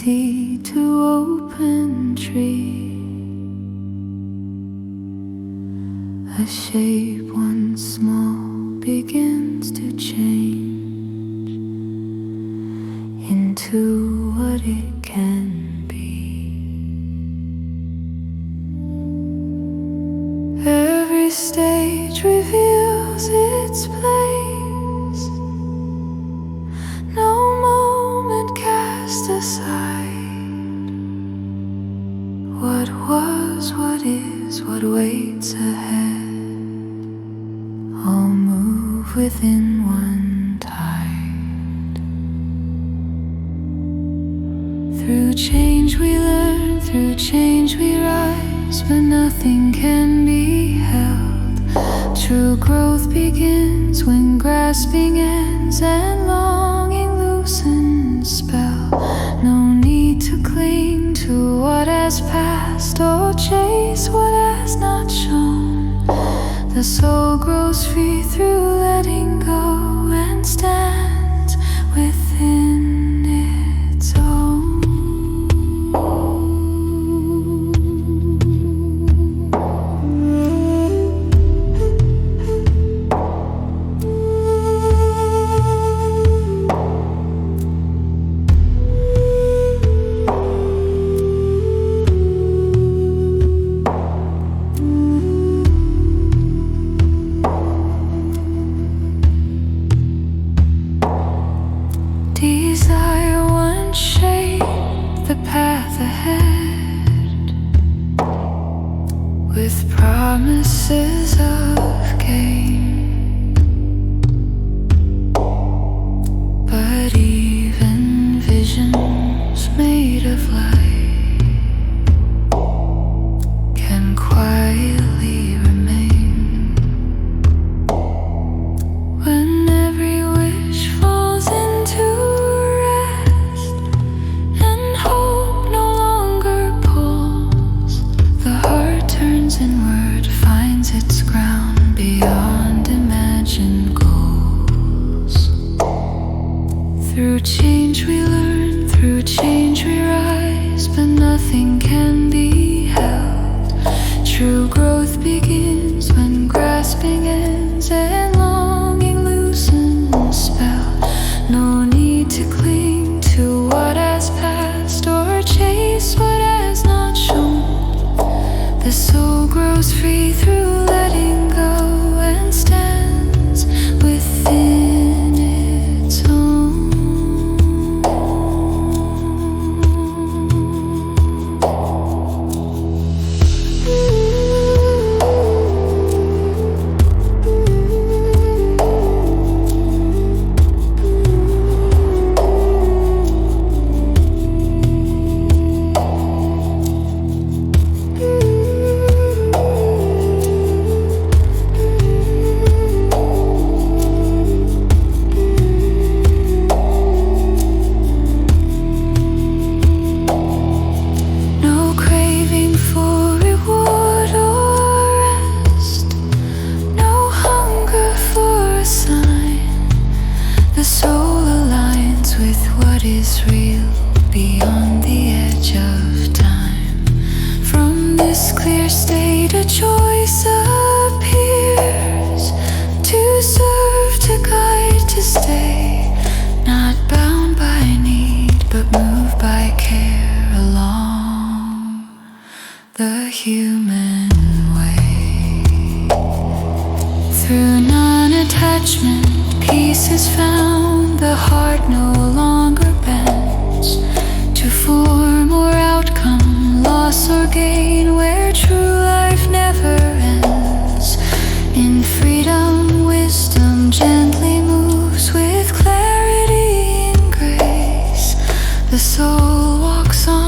seed to open tree, a shape once small begins to change into what it can be. Every stage reveals its place, no moment cast aside. What was, what is, what waits ahead, all move within one tide. Through change we learn, through change we rise, but nothing can be held. True growth begins when grasping ends and longing loosens spell. No need to cling to what has passed or chase what has not shown. The soul grows free through letting go and stands within its own. Desire once shaped the path ahead, with promises of gain. But even visions made of light can quietly remain when every wish falls into rest and hope no longer pulls. The heart turns inward, finds its ground beyond imagined goals. Through change we learn, through change we rise, but nothing can be held. True growth begins when grasping ends and longing loosens spell. No need to cling to what has passed or chase what has not shown. The soul grows free through letting go and stands within its own. No craving for reward or rest, no hunger for a sign. The soul aligns with what is real beyond the edge of time. From this clear state a choice appears, to serve, to guide, to stay, not bound by need but moved by care along the human way. Through non-attachment peace is found, the heart no longer bends to form or outcome, loss or gain, where true life never ends. In freedom, wisdom gently moves with clarity and grace. The soul walks on